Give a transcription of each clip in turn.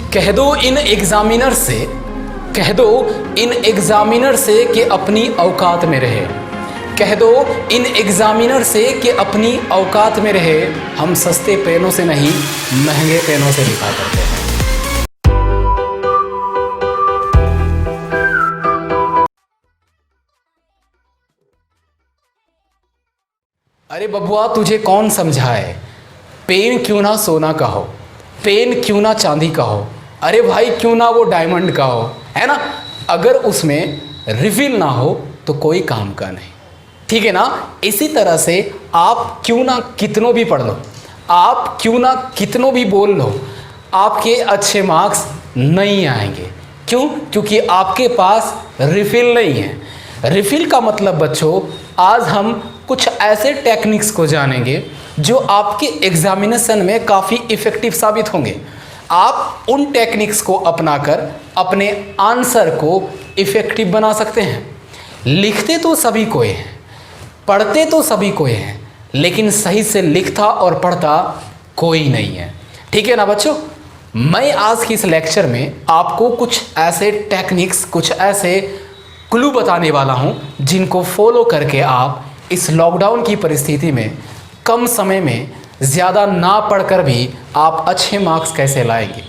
कह दो इन एग्जामिनर से, कह दो इन एग्जामिनर से कि अपनी औकात में रहे, कह दो इन एग्जामिनर से कि अपनी औकात में रहे। हम सस्ते पेनों से नहीं महंगे पेनों से लिखा करते हैं। अरे बबुआ तुझे कौन समझाए, पेन क्यों ना सोना का हो, पेन क्यों ना चांदी का हो, अरे भाई क्यों ना वो डायमंड का हो, है ना। अगर उसमें रिफिल ना हो तो कोई काम का नहीं, ठीक है ना। इसी तरह से आप क्यों ना कितनों भी पढ़ लो, आप क्यों ना कितनों भी बोल लो, आपके अच्छे मार्क्स नहीं आएंगे। क्यों? क्योंकि आपके पास रिफिल नहीं है। रिफिल का मतलब बच्चों, आज हम कुछ ऐसे टेक्निक्स को जानेंगे जो आपके एग्जामिनेशन में काफ़ी इफ़ेक्टिव साबित होंगे। आप उन टेक्निक्स को अपनाकर अपने आंसर को इफ़ेक्टिव बना सकते हैं। लिखते तो सभी कोई हैं, पढ़ते तो सभी कोई हैं, लेकिन सही से लिखता और पढ़ता कोई नहीं है, ठीक है ना बच्चों। मैं आज की इस लेक्चर में आपको कुछ ऐसे टेक्निक्स, कुछ ऐसे क्लू बताने वाला हूं जिनको फॉलो करके आप इस लॉकडाउन की परिस्थिति में कम समय में ज़्यादा ना पढ़कर भी आप अच्छे मार्क्स कैसे लाएंगे,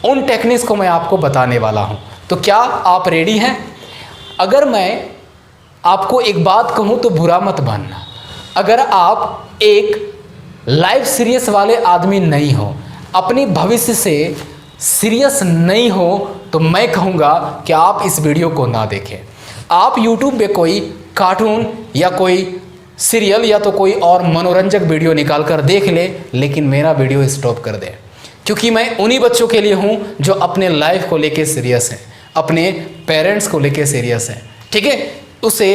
उन टेक्निक्स को मैं आपको बताने वाला हूं। तो क्या आप रेडी हैं? अगर मैं आपको एक बात कहूं तो बुरा मत मानना, अगर आप एक लाइफ सीरियस वाले आदमी नहीं हो, अपनी भविष्य से सीरियस नहीं हो, तो मैं कहूँगा कि आप इस वीडियो को ना देखें। आप YouTube पे कोई कार्टून या कोई सीरियल या तो कोई और मनोरंजक वीडियो निकाल कर देख ले, लेकिन मेरा वीडियो स्टॉप कर दें, क्योंकि मैं उन्हीं बच्चों के लिए हूँ जो अपने लाइफ को लेके सीरियस हैं, अपने पेरेंट्स को लेके सीरियस हैं, ठीक है। उसे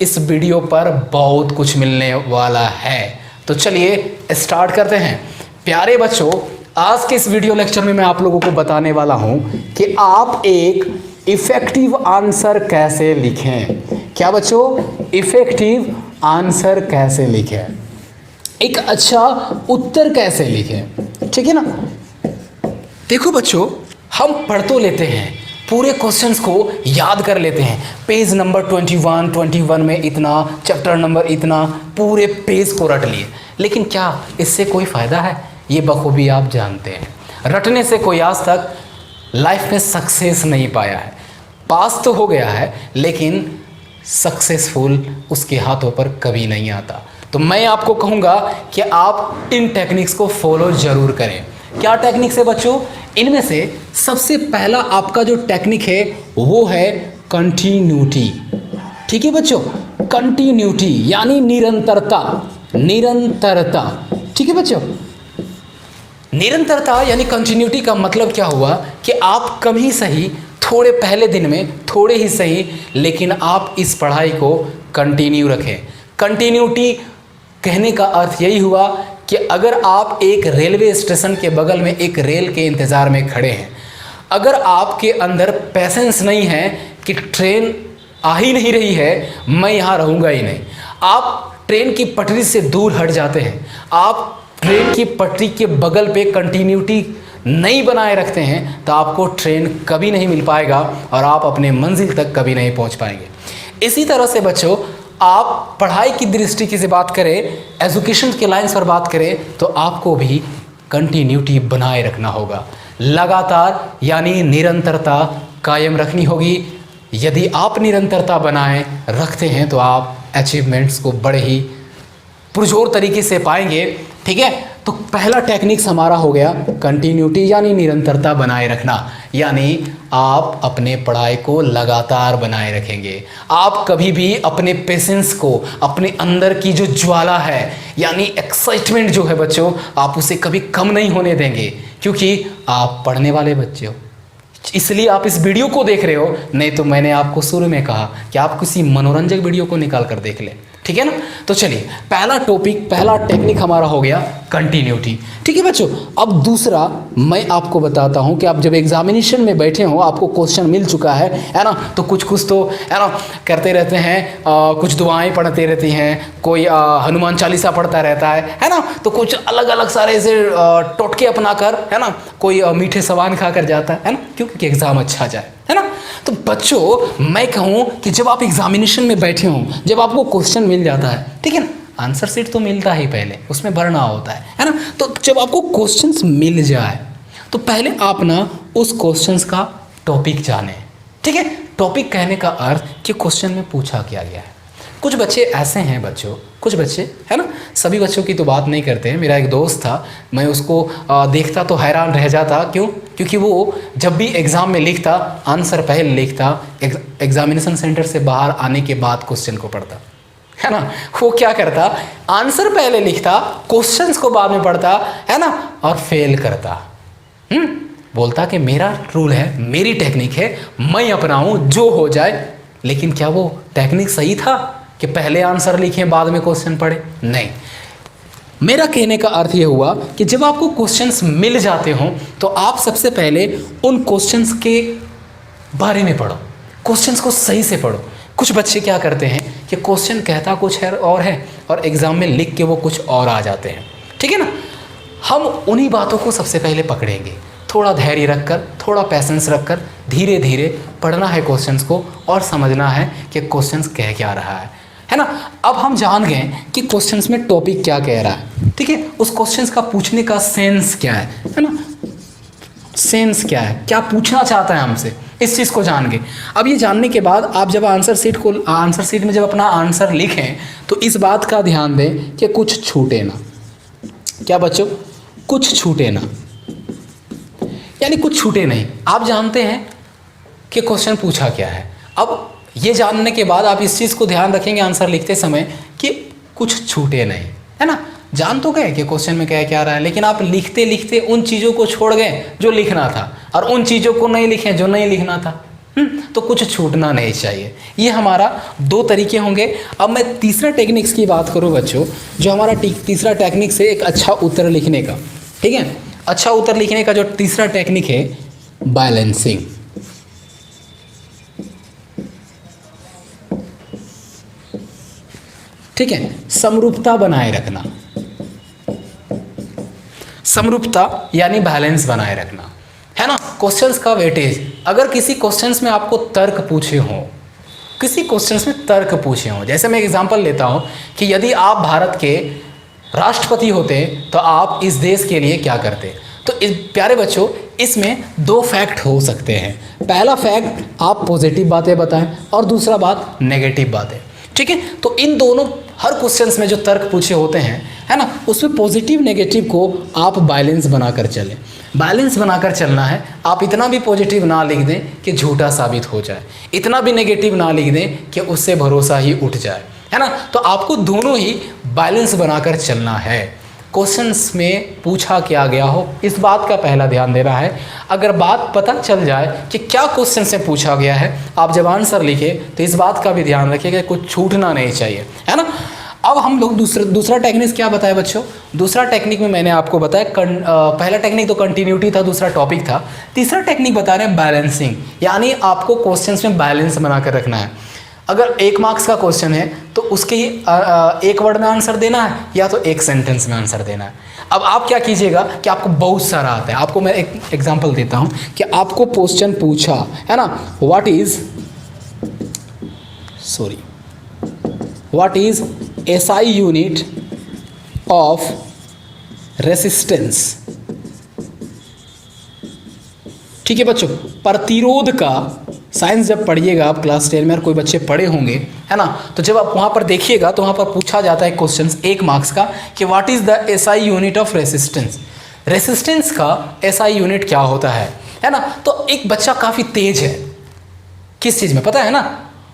इस वीडियो पर बहुत कुछ मिलने वाला है। तो चलिए स्टार्ट करते हैं। प्यारे बच्चों, आज के इस वीडियो लेक्चर में मैं आप लोगों को बताने वाला हूँ कि आप एक इफ़ेक्टिव आंसर कैसे लिखें। क्या बच्चों? इफ़ेक्टिव आंसर कैसे लिखें, एक अच्छा उत्तर कैसे लिखें, ठीक है ना। देखो बच्चों, हम पढ़ तो लेते हैं, पूरे क्वेश्चंस को याद कर लेते हैं, पेज नंबर 21 में इतना, चैप्टर नंबर इतना, पूरे पेज को रट लिए, लेकिन क्या इससे कोई फ़ायदा है? ये बखूबी आप जानते हैं। रटने से कोई आज तक लाइफ में सक्सेस नहीं पाया है। पास तो हो गया है, लेकिन सक्सेसफुल उसके हाथों पर कभी नहीं आता। तो मैं आपको कहूँगा कि आप इन टेक्निक्स को फॉलो ज़रूर करें। क्या टेक्निक्स है बच्चों? इनमें से सबसे पहला आपका जो टेक्निक है वो है कंटिन्यूटी, ठीक है बच्चों। कंटिन्यूटी यानी निरंतरता, निरंतरता, ठीक है बच्चों। निरंतरता यानी कंटिन्यूटी का मतलब क्या हुआ कि आप कभी सही, थोड़े पहले दिन में थोड़े ही सही, लेकिन आप इस पढ़ाई को कंटिन्यू रखें। कंटिन्यूटी कहने का अर्थ यही हुआ कि अगर आप एक रेलवे स्टेशन के बगल में एक रेल के इंतज़ार में खड़े हैं, अगर आपके अंदर पेशेंस नहीं है कि ट्रेन आ ही नहीं रही है, मैं यहाँ रहूँगा ही नहीं, आप ट्रेन की पटरी से दूर हट जाते हैं, आप ट्रेन की पटरी के बगल पे कंटिन्यूटी नहीं बनाए रखते हैं, तो आपको ट्रेन कभी नहीं मिल पाएगा और आप अपने मंजिल तक कभी नहीं पहुंच पाएंगे। इसी तरह से बच्चों, आप पढ़ाई की दृष्टि से बात करें, एजुकेशन के लाइन्स पर बात करें, तो आपको भी कंटिन्यूटी बनाए रखना होगा, लगातार यानी निरंतरता कायम रखनी होगी। यदि आप निरंतरता बनाए रखते हैं तो आप अचीवमेंट्स को बड़े ही पुरजोर तरीके से पाएंगे, ठीक है। तो पहला टेक्निक्स हमारा हो गया कंटिन्यूटी यानी निरंतरता बनाए रखना, यानी आप अपने पढ़ाई को लगातार बनाए रखेंगे। आप कभी भी अपने पेशेंस को, अपने अंदर की जो ज्वाला है यानी एक्साइटमेंट जो है बच्चों, आप उसे कभी कम नहीं होने देंगे, क्योंकि आप पढ़ने वाले बच्चे हो, इसलिए आप इस वीडियो को देख रहे हो। नहीं तो मैंने आपको शुरू में कहा कि आप किसी मनोरंजक वीडियो को निकाल कर देख लें, ठीक है ना। तो चलिए पहला टॉपिक, पहला टेक्निक हमारा हो गया कंटिन्यूटी। ठीक है बच्चों, अब दूसरा मैं आपको बताता हूं कि आप जब एग्जामिनेशन में बैठे हो, आपको क्वेश्चन मिल चुका है ना, तो कुछ तो है ना करते रहते हैं, कुछ दुआएं पढ़ते रहती हैं, कोई हनुमान चालीसा पढ़ता रहता है ना, तो कुछ अलग अलग सारे ऐसे टोटके अपना कर, है ना, कोई मीठे सामान खा कर जाता है ना, क्योंकि एग्ज़ाम अच्छा जाए, है ना। तो बच्चों मैं कहूँ कि जब आप एग्जामिनेशन में बैठे हों, जब आपको क्वेश्चन मिल जाता है, ठीक है ना, आंसर शीट तो मिलता ही पहले, उसमें भरना होता है ना। तो जब आपको क्वेश्चंस मिल जाए तो पहले आप ना उस क्वेश्चंस का टॉपिक जाने, ठीक है। टॉपिक कहने का अर्थ कि क्वेश्चन में पूछा क्या गया है। कुछ बच्चे ऐसे हैं बच्चों, कुछ बच्चे, है ना, सभी बच्चों की तो बात नहीं करते हैं। मेरा एक दोस्त था, मैं उसको देखता तो हैरान रह जाता, क्यों? क्योंकि वो जब भी एग्ज़ाम में लिखता, आंसर पहले लिखता, एग्जामिनेशन सेंटर से बाहर आने के बाद क्वेश्चन को पढ़ता, है ना। वो क्या करता, आंसर पहले लिखता, क्वेश्चंस को बाद में पढ़ता, है ना, और फेल करता। बोलता कि मेरा रूल है, मेरी टेक्निक है, मैं अपनाऊं जो हो जाए। लेकिन क्या वो टेक्निक सही था कि पहले आंसर लिखें बाद में क्वेश्चन पढ़े? नहीं। मेरा कहने का अर्थ ये हुआ कि जब आपको क्वेश्चंस मिल जाते हों तो आप सबसे पहले उन क्वेश्चंस के बारे में पढ़ो, क्वेश्चंस को सही से पढ़ो। कुछ बच्चे क्या करते हैं कि क्वेश्चन कहता कुछ है और एग्ज़ाम में लिख के वो कुछ और आ जाते हैं, ठीक है ना। हम उन्हीं बातों को सबसे पहले पकड़ेंगे, थोड़ा धैर्य रखकर, थोड़ा पैसेंस रखकर धीरे धीरे पढ़ना है क्वेश्चंस को और समझना है कि क्वेश्चंस कह क्या रहा है ना। अब हम जान गए कि क्वेश्चंस में टॉपिक क्या कह रहा है, ठीक है, उस क्वेश्चंस का पूछने का सेंस क्या है ना, सेंस क्या है, क्या पूछना चाहता है हमसे, इस चीज़ को जान गए। अब ये जानने के बाद आप जब आंसर शीट में जब अपना आंसर लिखें तो इस बात का ध्यान दें कि कुछ छूटे ना। क्या बच्चों? कुछ छूटे ना, यानी कुछ छूटे नहीं। आप जानते हैं कि क्वेश्चन पूछा क्या है। अब ये जानने के बाद आप इस चीज़ को ध्यान रखेंगे आंसर लिखते समय कि कुछ छूटे नहीं, है ना। जान तो गए कि क्वेश्चन में क्या क्या रहा है, लेकिन आप लिखते लिखते उन चीज़ों को छोड़ गए जो लिखना था और उन चीज़ों को नहीं लिखे जो नहीं लिखना था। तो कुछ छूटना नहीं चाहिए। ये हमारा दो तरीके होंगे। अब मैं तीसरा टेक्निक्स की बात करूँ बच्चों, जो हमारा तीसरा टेक्निक्स है एक अच्छा उत्तर लिखने का, ठीक है। अच्छा उत्तर लिखने का जो तीसरा टेक्निक है, बैलेंसिंग। ठीक है, समरूपता बनाए रखना। समरूपता यानी बैलेंस बनाए रखना, है ना। क्वेश्चंस का वेटेज, अगर किसी क्वेश्चंस में आपको तर्क पूछे हों, किसी क्वेश्चंस में तर्क पूछे हों, जैसे मैं एग्जांपल लेता हूं कि यदि आप भारत के राष्ट्रपति होते तो आप इस देश के लिए क्या करते, तो इस प्यारे बच्चों इसमें दो फैक्ट हो सकते हैं। पहला फैक्ट आप पॉजिटिव बातें बताएं और दूसरा बात नेगेटिव बातें, ठीक है। तो इन दोनों हर क्वेश्चंस में जो तर्क पूछे होते हैं, है ना, उसमें पॉजिटिव नेगेटिव को आप बैलेंस बनाकर चलें। बैलेंस बनाकर चलना है। आप इतना भी पॉजिटिव ना लिख दें कि झूठा साबित हो जाए, इतना भी नेगेटिव ना लिख दें कि उससे भरोसा ही उठ जाए, है ना। तो आपको दोनों ही बैलेंस बनाकर चलना है। क्वेश्चंस में पूछा क्या गया हो, इस बात का पहला ध्यान देना है। अगर बात पता चल जाए कि क्या क्वेश्चन से पूछा गया है, आप जब आंसर लिखें तो इस बात का भी ध्यान रखिए कि कुछ छूटना नहीं चाहिए, है ना। अब हम लोग दूसरा टेक्निक क्या बताया बच्चों? दूसरा टेक्निक में मैंने आपको बताया पहला टेक्निक तो कंटिन्यूटी था, दूसरा टॉपिक था। तीसरा टेक्निक बता रहे हैं बैलेंसिंग, यानी आपको क्वेश्चंस में बैलेंस बनाकर रखना है। अगर 1 मार्क्स का क्वेश्चन है तो उसके एक वर्ड में आंसर देना है या तो एक सेंटेंस में आंसर देना है। अब आप क्या कीजिएगा कि आपको बहुत सारा आता है। आपको मैं एक एग्जांपल देता हूं कि आपको क्वेश्चन पूछा है ना, what is SI unit of resistance, ठीक है बच्चों। प्रतिरोध का साइंस जब पढ़िएगा आप क्लास 10 में, और कोई बच्चे पढ़े होंगे, है ना, तो जब आप वहाँ पर देखिएगा तो वहाँ पर पूछा जाता है क्वेश्चन 1 मार्क्स का कि what is the SI unit of resistance. Resistance का SI यूनिट क्या होता है ना। तो एक बच्चा काफ़ी तेज है किस चीज़ में पता है ना,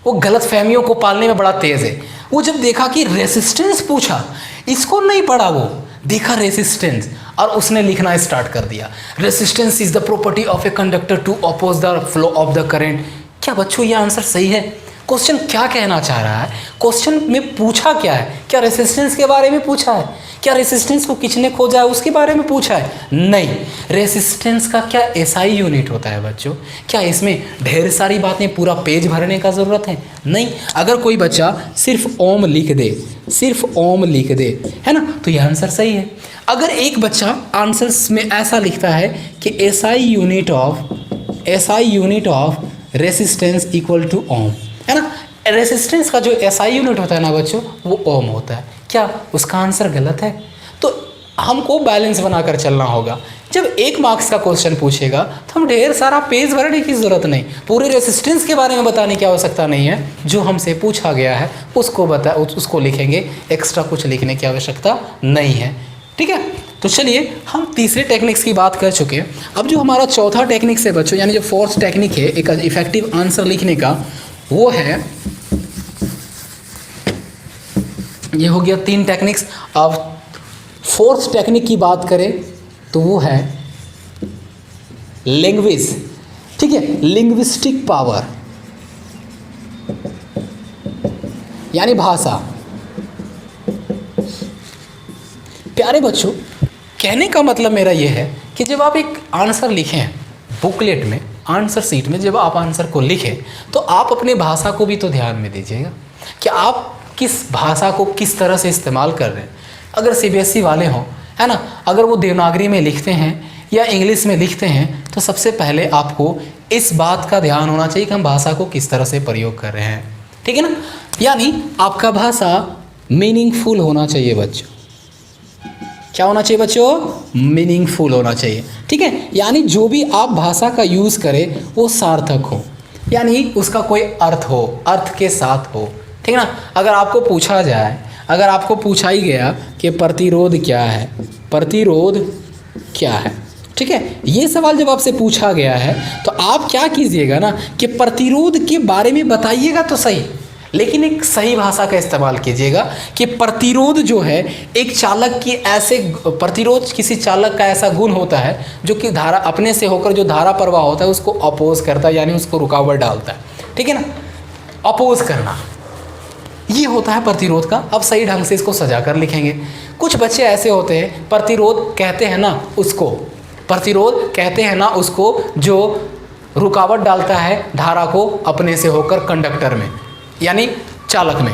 वो गलत फहमियों को पालने में बड़ा तेज है। वो जब देखा कि रेसिस्टेंस पूछा, इसको नहीं पढ़ा, वो देखा रेसिस्टेंस और उसने लिखना स्टार्ट कर दिया। Resistance is the property of a conductor to oppose the flow of the current. क्या बच्चों ये आंसर सही है? क्वेश्चन क्या कहना चाह रहा है, क्वेश्चन में पूछा क्या है, क्या रेसिस्टेंस के बारे में पूछा है, क्या रेसिस्टेंस को किसने खोजा है उसके बारे में पूछा है? नहीं। रेसिस्टेंस का क्या एसआई यूनिट होता है बच्चों? क्या इसमें ढेर सारी बातें पूरा पेज भरने का ज़रूरत है? नहीं। अगर कोई बच्चा सिर्फ ओम लिख दे, सिर्फ ओम लिख दे, है ना, तो यह आंसर सही है। अगर एक बच्चा आंसर्स में ऐसा लिखता है कि SI unit of resistance equal to ohm, है ना, रेसिस्टेंस का जो एसआई यूनिट होता है ना बच्चों, वो ओम होता है। क्या उसका आंसर गलत है? तो हमको बैलेंस बनाकर चलना होगा। जब 1 मार्क्स का क्वेश्चन पूछेगा तो हम ढेर सारा पेज भरने की ज़रूरत नहीं, पूरे रेसिस्टेंस के बारे में बताने की आवश्यकता नहीं है। जो हमसे पूछा गया है उसको लिखेंगे, एक्स्ट्रा कुछ लिखने की आवश्यकता नहीं है। ठीक है, तो चलिए हम तीसरे टेक्निक्स की बात कर चुके हैं। अब जो हमारा चौथा टेक्निक्स है बच्चों, यानी जो फोर्थ टेक्निक है एक इफेक्टिव आंसर लिखने का, वो है, ये हो गया 3 टेक्निक्स। अब फोर्थ टेक्निक की बात करें तो वो है लैंग्वेज। ठीक है, लिंग्विस्टिक पावर यानी भाषा। प्यारे बच्चों, कहने का मतलब मेरा ये है कि जब आप एक आंसर लिखें बुकलेट में, आंसर सीट में, जब आप आंसर को लिखें तो आप अपने भाषा को भी तो ध्यान में दीजिएगा कि आप किस भाषा को किस तरह से इस्तेमाल कर रहे हैं। अगर सीबीएसई वाले हों, है ना, अगर वो देवनागरी में लिखते हैं या इंग्लिश में लिखते हैं, तो सबसे पहले आपको इस बात का ध्यान होना चाहिए कि हम भाषा को किस तरह से प्रयोग कर रहे हैं। ठीक है ना, यानी आपका भाषा मीनिंगफुल होना चाहिए बच्चों। क्या होना चाहिए बच्चों? मीनिंगफुल होना चाहिए। ठीक है, यानी जो भी आप भाषा का यूज़ करें वो सार्थक हो, यानी उसका कोई अर्थ हो, अर्थ के साथ हो। ठीक है ना, अगर आपको पूछा जाए, अगर आपको पूछा ही गया कि प्रतिरोध क्या है, प्रतिरोध क्या है, ठीक है, ये सवाल जब आपसे पूछा गया है तो आप क्या कीजिएगा ना कि प्रतिरोध के बारे में बताइएगा तो सही, लेकिन एक सही भाषा का इस्तेमाल कीजिएगा कि प्रतिरोध जो है एक चालक की ऐसे, प्रतिरोध किसी चालक का ऐसा गुण होता है जो कि धारा अपने से होकर जो धारा प्रवाह होता है उसको अपोज करता है, यानी उसको रुकावट डालता है। ठीक है ना, अपोज करना, ये होता है प्रतिरोध का। अब सही ढंग से इसको सजा कर लिखेंगे। कुछ बच्चे ऐसे होते हैं, प्रतिरोध कहते हैं ना उसको, प्रतिरोध कहते हैं ना उसको जो रुकावट डालता है धारा को अपने से होकर कंडक्टर में, यानी चालक में।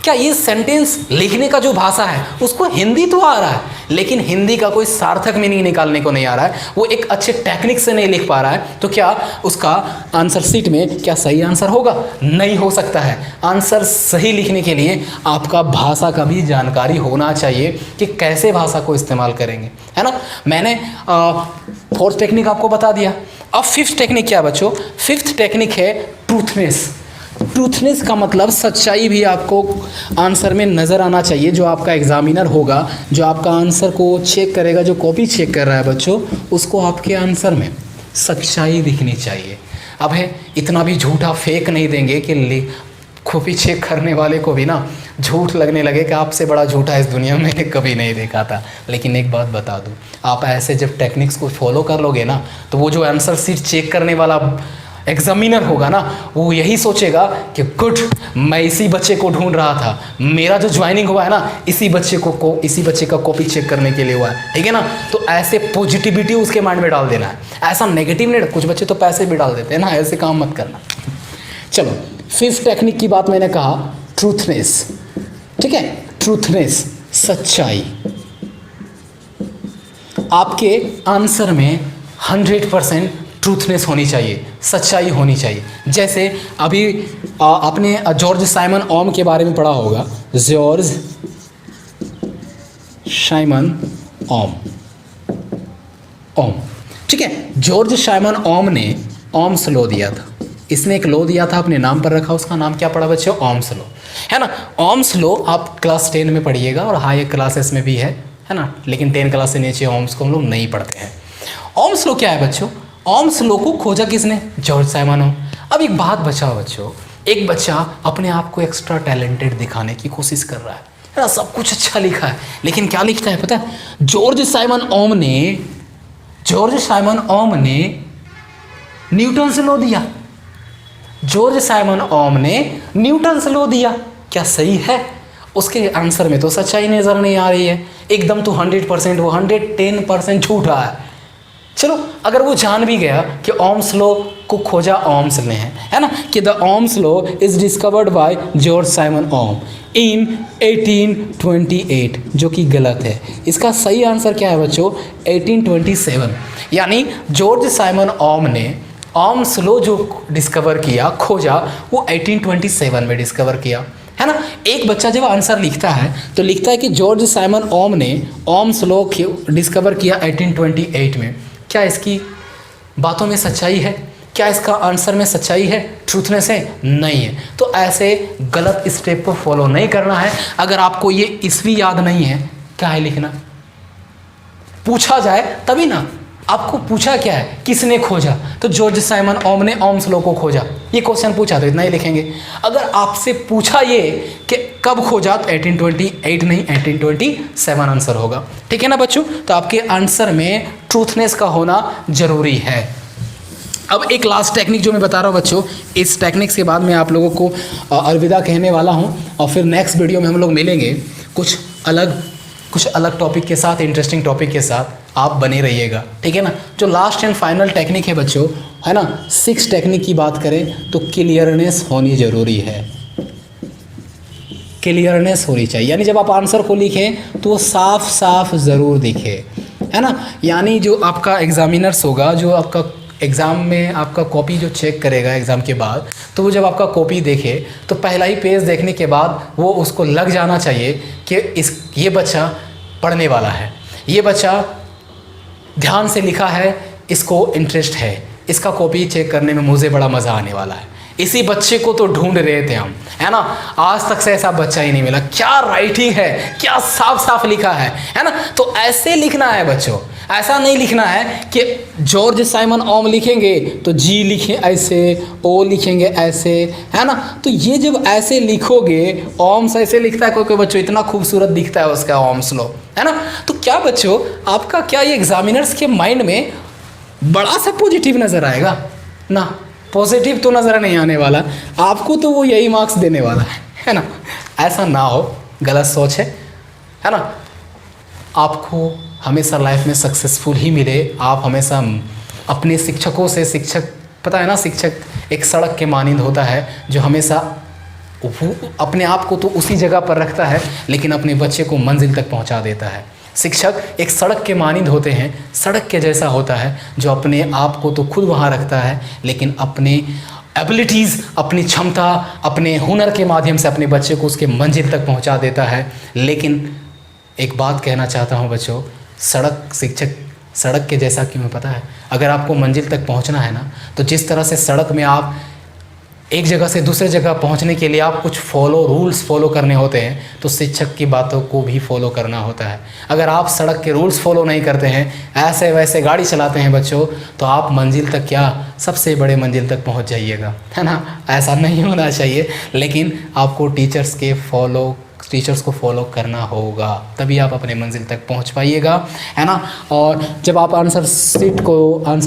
क्या ये सेंटेंस लिखने का जो भाषा है उसको हिंदी तो आ रहा है, लेकिन हिंदी का कोई सार्थक मीनिंग निकालने को नहीं आ रहा है, वो एक अच्छे टेक्निक से नहीं लिख पा रहा है, तो क्या उसका आंसर शीट में क्या सही आंसर होगा? नहीं हो सकता है। आंसर सही लिखने के लिए आपका भाषा का भी जानकारी होना चाहिए कि कैसे भाषा को इस्तेमाल करेंगे, है ना। मैंने फोर्थ टेक्निक आपको बता दिया। अब फिफ्थ टेक्निक क्या बच्चों? फिफ्थ टेक्निक है ट्रूथनेस। ट्रूथनेस का मतलब सच्चाई भी आपको आंसर में नज़र आना चाहिए। जो आपका एग्जामिनर होगा, जो आपका आंसर को चेक करेगा, जो कॉपी चेक कर रहा है बच्चों, उसको आपके आंसर में सच्चाई दिखनी चाहिए। अब है इतना भी झूठा फेक नहीं देंगे कि कॉपी चेक करने वाले को भी ना झूठ लगने लगे कि आपसे बड़ा झूठा इस दुनिया में कभी नहीं देखा था। लेकिन एक बात बता दूं, आप ऐसे जब टेक्निक्स को फॉलो कर लोगे ना, तो वो जो आंसर शीट चेक करने वाला एग्जामिनर होगा ना, वो यही सोचेगा कि गुड, मैं इसी बच्चे को ढूंढ रहा था, मेरा जो ज्वाइनिंग हुआ है ना इसी बच्चे का कॉपी चेक करने के लिए हुआ है। ठीक है ना, तो ऐसे पॉजिटिविटी उसके माइंड में डाल देना है, ऐसा नेगेटिव नहीं। कुछ बच्चे तो पैसे भी डाल देते हैं ना, ऐसे काम मत करना। चलो, फिफ्थ टेक्निक की बात मैंने कहा, ट्रूथनेस। ठीक है, ट्रूथनेस, सच्चाई। आपके आंसर में 100% ट्रूथनेस होनी चाहिए, सच्चाई होनी चाहिए। जैसे अभी आपने जॉर्ज साइमन ओम के बारे में पढ़ा होगा, जॉर्ज साइमन ओम। ठीक है, जॉर्ज साइमन ओम ने ओम्स लॉ दिया था। इसने एक लॉ दिया था, अपने नाम पर रखा, उसका नाम क्या पड़ा बच्चों? ओम्स लॉ, है ना। ओम्स लॉ आप क्लास 10 में पढ़िएगा और हाई क्लासेस में भी है ना, लेकिन 10 क्लास से नीचे ओम्स को हम लोग नहीं पढ़ते हैं। ओम्स लॉ क्या है बच्चों? ओम्स लॉ को खोजा किसने? जॉर्ज साइमन ओम। अब एक बात बचा बच्चों, एक बच्चा अपने आप को एक्स्ट्रा टैलेंटेड दिखाने की कोशिश कर रहा है ना, सब कुछ अच्छा लिखा है, लेकिन क्या लिखता है पता है? जॉर्ज साइमन ओम ने न्यूटन से लॉ दिया। जॉर्ज साइमन ओम ने न्यूटन्स लॉ दिया। क्या सही है? उसके आंसर में तो सच्चाई नज़र नहीं आ रही है, एकदम तो 100%, वो 110% झूठ रहा है। चलो अगर वो जान भी गया कि ओम्स लॉ को खोजा ओम्स ने है ना, कि the ohm's law is discovered by George Simon Ohm in 1828, जो कि गलत है। इसका सही आंसर क्या है बच्चों? 1827। यानी जॉर्ज साइमन ओम ने ओम्स लॉ जो डिस्कवर किया, खोजा, वो 1827 में डिस्कवर किया, है ना। एक बच्चा जब आंसर लिखता है तो लिखता है कि जॉर्ज साइमन ओम ने ओम्स लॉ डिस्कवर किया 1828 में। क्या इसकी बातों में सच्चाई है? क्या इसका आंसर में सच्चाई है, ट्रूथनेस है? नहीं है। तो ऐसे गलत स्टेप को फॉलो नहीं करना है। अगर आपको ये ईस्वी याद नहीं है, क्या है लिखना, पूछा जाए तभी ना। आपको पूछा क्या है, किसने खोजा? तो जॉर्ज साइमन ओम ने ओम्स लॉ को खोजा, ये क्वेश्चन पूछा तो इतना ही लिखेंगे। अगर आपसे पूछा ये कि कब खोजा, तो 1828 नहीं 1827 आंसर होगा। ठीक है ना बच्चों? तो आपके आंसर में ट्रूथनेस का होना जरूरी है। अब एक लास्ट टेक्निक जो मैं बता रहा हूँ बच्चों, इस टेक्निक के बाद मैं आप लोगों को अलविदा कहने वाला हूँ, और फिर नेक्स्ट वीडियो में हम लोग मिलेंगे कुछ अलग टॉपिक के साथ, इंटरेस्टिंग टॉपिक के साथ। आप बने रहिएगा, ठीक है ना। जो लास्ट एंड फाइनल टेक्निक है बच्चों, है ना, 6 टेक्निक की बात करें तो क्लियरनेस होनी ज़रूरी है। क्लियरनेस होनी चाहिए, यानी जब आप आंसर को लिखें तो वो साफ साफ ज़रूर दिखे, है ना। यानी जो आपका एग्जामिनर्स होगा, जो आपका एग्ज़ाम में आपका कॉपी जो चेक करेगा एग्ज़ाम के बाद, तो वो जब आपका कॉपी देखे तो पहला ही पेज देखने के बाद वो उसको लग जाना चाहिए कि ये बच्चा पढ़ने वाला है, ये बच्चा ध्यान से लिखा है, इसको इंटरेस्ट है, इसका कॉपी चेक करने में मुझे बड़ा मज़ा आने वाला है। इसी बच्चे को तो ढूंढ रहे थे हम, है ना। आज तक से ऐसा बच्चा ही नहीं मिला। क्या राइटिंग है, क्या साफ साफ लिखा है ना। तो ऐसे लिखना है बच्चों, ऐसा नहीं लिखना है कि जॉर्ज साइमन ओम लिखेंगे तो जी लिखें ऐसे, ओ लिखेंगे ऐसे, है ना। तो ये जब ऐसे लिखोगे, ओम्स ऐसे लिखता है कोई बच्चों, इतना खूबसूरत दिखता है उसका ओम्स लॉ, है ना। तो क्या बच्चों, आपका क्या ये एग्जामिनर्स के माइंड में बड़ा सा पॉजिटिव नज़र आएगा ना? पॉजिटिव तो नज़र नहीं आने वाला, आपको तो वो यही मार्क्स देने वाला है ना। ऐसा ना हो, गलत सोच है ना। आपको हमेशा लाइफ में सक्सेसफुल ही मिले। आप हमेशा अपने शिक्षकों से, शिक्षक पता है ना, शिक्षक एक सड़क के मानिंद होता है जो हमेशा अपने आप को तो उसी जगह पर रखता है लेकिन अपने बच्चे को मंजिल तक पहुंचा देता है। शिक्षक एक सड़क के मानिंद होते हैं, सड़क के जैसा होता है जो अपने आप को तो खुद वहाँ रखता है लेकिन अपने एबिलिटीज़, अपनी क्षमता, अपने हुनर के माध्यम से अपने बच्चे को उसके मंजिल तक पहुँचा देता है। लेकिन एक बात कहना चाहता हूँ बच्चों, शिक्षक सड़क के जैसा क्यों है पता है? अगर आपको मंजिल तक पहुंचना है ना, तो जिस तरह से सड़क में आप एक जगह से दूसरे जगह पहुंचने के लिए आप कुछ रूल्स फॉलो करने होते हैं, तो शिक्षक की बातों को भी फॉलो करना होता है। अगर आप सड़क के रूल्स फॉलो नहीं करते हैं, ऐसे वैसे गाड़ी चलाते हैं बच्चों, तो आप मंजिल तक क्या, सबसे बड़े मंजिल तक पहुंच जाइएगा, है ना। ऐसा नहीं होना चाहिए, लेकिन आपको टीचर्स को फॉलो करना होगा, तभी आप अपने मंजिल तक पहुंच पाइएगा, है ना। और जब आप आंसर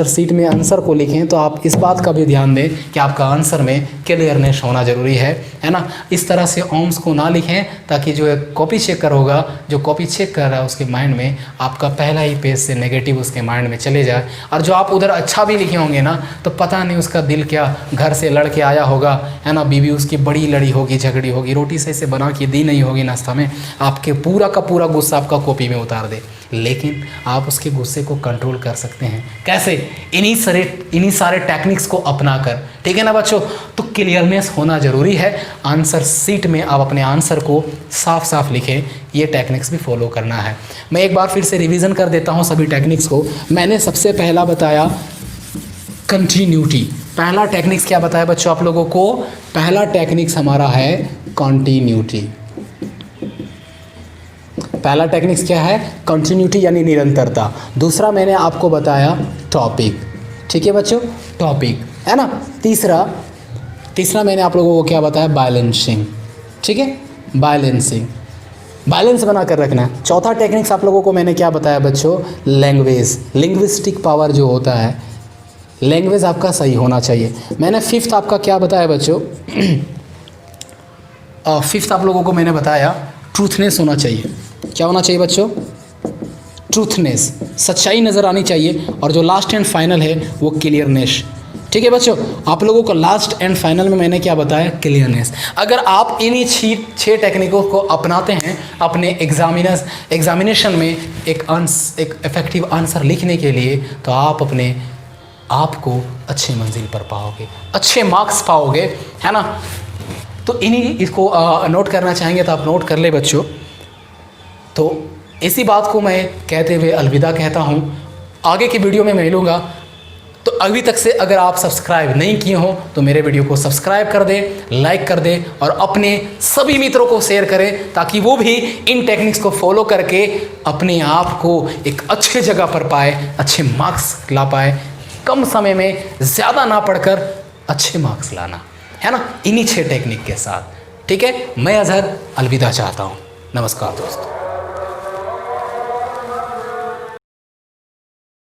सीट में आंसर को लिखें तो आप इस बात का भी ध्यान दें कि आपका आंसर में क्लियरनेस होना ज़रूरी है ना। इस तरह से ओम्स को ना लिखें ताकि जो कॉपी चेकर होगा, जो कॉपी चेक कर रहा है उसके माइंड में आपका पहला ही पेज से नेगेटिव उसके माइंड में चले जाए। और जो आप उधर अच्छा भी लिखे होंगे ना, तो पता नहीं उसका दिल क्या, घर से लड़ के आया होगा, है ना, बीवी उसकी बड़ी लड़ी होगी, झगड़ी होगी, रोटी सही से बना के दी नहीं होगी नाश्ता में, आपके पूरा का पूरा गुस्सा आपका कॉपी में उतार दे। लेकिन आप उसके गुस्से को कंट्रोल कर सकते हैं कैसे? इन्हीं सारे टेक्निक्स को अपनाकर, ठीक है ना बच्चों। तो क्लियरनेस होना ज़रूरी है। आंसर सीट में आप अपने आंसर को साफ साफ लिखें, ये टेक्निक्स भी फॉलो करना है। मैं एक बार फिर से रिवीजन कर देता हूँ सभी टेक्निक्स को। मैंने सबसे पहला बताया कंटिन्यूटी। पहला टेक्निक्स क्या बताया बच्चों आप लोगों को? पहला टेक्निक्स हमारा है कंटिन्यूटी। पहला टेक्निक्स क्या है? कंटिन्यूटी यानी निरंतरता। दूसरा मैंने आपको बताया टॉपिक, ठीक है बच्चों, टॉपिक, है ना। तीसरा मैंने आप लोगों को क्या बताया? बैलेंसिंग, ठीक है, बैलेंस बना कर रखना है। चौथा टेक्निक्स आप लोगों को मैंने क्या बताया बच्चों? लैंग्वेज, लिंग्विस्टिक पावर जो होता है, लैंग्वेज आपका सही होना चाहिए। मैंने फिफ्थ आपका क्या बताया बच्चों? फिफ्थ आप लोगों को मैंने बताया ट्रूथनेस होना चाहिए। क्या होना चाहिए बच्चों? ट्रूथनेस, सच्चाई नज़र आनी चाहिए। और जो लास्ट एंड फाइनल है वो क्लियरनेस। ठीक है बच्चों, आप लोगों को लास्ट एंड फाइनल में मैंने क्या बताया? क्लियरनेस। अगर आप इन्हीं छः टेक्निकों को अपनाते हैं अपने एग्जामिनेशन में एक इफेक्टिव आंसर लिखने के लिए, तो आप अपने आप को अच्छे मंजिल पर पाओगे, अच्छे मार्क्स पाओगे, है ना। तो इन्हीं इसको नोट करना चाहेंगे तो आप नोट कर ले बच्चों। तो इसी बात को मैं कहते हुए अलविदा कहता हूँ। आगे की वीडियो में मिलूँगा। तो अभी तक से अगर आप सब्सक्राइब नहीं किए हो तो मेरे वीडियो को सब्सक्राइब कर दें, लाइक कर दें और अपने सभी मित्रों को शेयर करें, ताकि वो भी इन टेक्निक्स को फॉलो करके अपने आप को एक अच्छे जगह पर पाए, अच्छे मार्क्स ला पाए। कम समय में ज़्यादा ना पढ़कर अच्छे मार्क्स लाना, है ना, इन्हीं 6 टेक्निक के साथ। ठीक है, मैं अजहर अलविदा चाहता हूँ। नमस्कार दोस्तों।